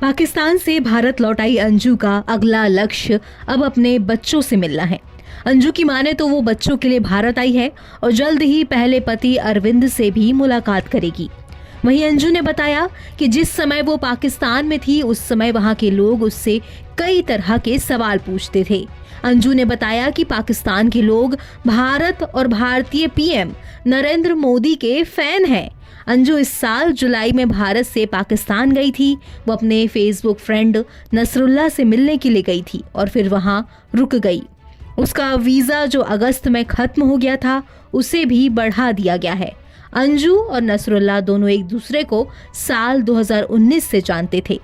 पाकिस्तान से भारत लौट आई अंजू का अगला लक्ष्य अब अपने बच्चों से मिलना है। अंजू की माने तो वो बच्चों के लिए भारत आई है और जल्द ही पहले पति अरविंद से भी मुलाकात करेगी। वहीं अंजू ने बताया कि जिस समय वो पाकिस्तान में थी उस समय वहां के लोग उससे कई तरह के सवाल पूछते थे। अंजू ने बताया कि पाकिस्तान के लोग भारत और भारतीय पीएम नरेंद्र मोदी के फैन हैं। अंजू इस साल जुलाई में भारत से पाकिस्तान गई थी। वो अपने फेसबुक फ्रेंड नसरुल्ला से मिलने के लिए गई थी और फिर वहां रुक गई। उसका वीजा जो अगस्त में खत्म हो गया था उसे भी बढ़ा दिया गया है। अंजू और नसरुल्ला दोनों एक दूसरे को साल 2019 से जानते थे।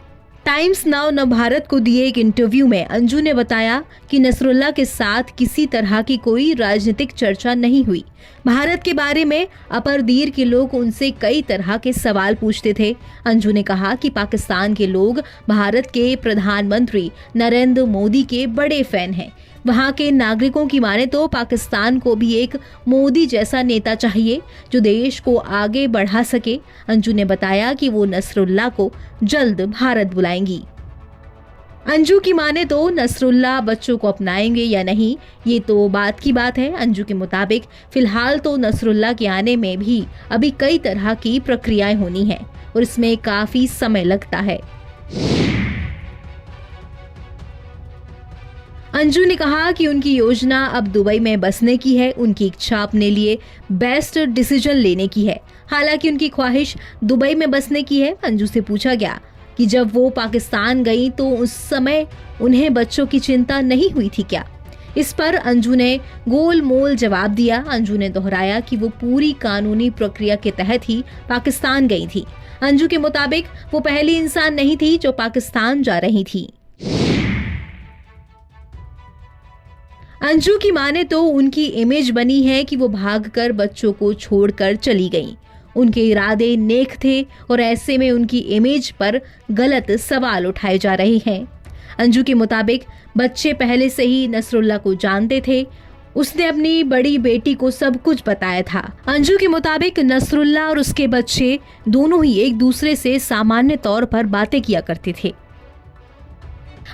टाइम्स नाउ नवभारत को दिए एक इंटरव्यू में अंजू ने बताया कि नसरुल्ला के साथ किसी तरह की कोई राजनीतिक चर्चा नहीं हुई। भारत के बारे में अपरदीर के लोग उनसे कई तरह के सवाल पूछते थे। अंजू ने कहा कि पाकिस्तान के लोग भारत के प्रधानमंत्री नरेंद्र मोदी के बड़े फैन हैं। वहां के नागरिकों की माने तो पाकिस्तान को भी एक मोदी जैसा नेता चाहिए जो देश को आगे बढ़ा सके। अंजू ने बताया कि वो नसरुल्ला को जल्द भारत बुलाएंगी। अंजू की माने तो नसरुल्ला बच्चों को अपनाएंगे या नहीं ये तो बात की बात है। अंजू के मुताबिक फिलहाल तो नसरुल्ला के आने में भी अभी कई तरह की प्रक्रियाएं होनी है और इसमें काफी समय लगता है। अंजू ने कहा कि उनकी योजना अब दुबई में बसने की है। उनकी इच्छा अपने लिए बेस्ट डिसीजन लेने की है। हालांकि उनकी ख्वाहिश दुबई में बसने की है। अंजू से पूछा गया कि जब वो पाकिस्तान गई तो उस समय उन्हें बच्चों की चिंता नहीं हुई थी क्या? इस पर अंजू ने गोलमोल जवाब दिया। अंजू ने दोहराया कि वो पूरी कानूनी प्रक्रिया के तहत ही पाकिस्तान गई थी। अंजू के मुताबिक वो पहली इंसान नहीं थी जो पाकिस्तान जा रही थी। अंजू की माने तो उनकी इमेज बनी है कि वो भागकर बच्चों को छोड़कर चली गईं। उनके इरादे नेक थे और ऐसे में उनकी इमेज पर गलत सवाल उठाए जा रहे हैं। अंजू के मुताबिक बच्चे पहले से ही नसरुल्ला को जानते थे। उसने अपनी बड़ी बेटी को सब कुछ बताया था। अंजू के मुताबिक नसरुल्ला और उसके बच्चे दोनों ही एक दूसरे से सामान्य तौर पर बातें किया करते थे।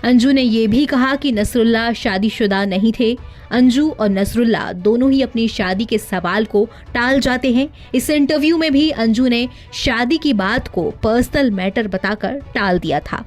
अंजू ने यह भी कहा कि नसरुल्ला शादीशुदा नहीं थे। अंजू और नसरुल्ला दोनों ही अपनी शादी के सवाल को टाल जाते हैं। इस इंटरव्यू में भी अंजू ने शादी की बात को पर्सनल मैटर बताकर टाल दिया था।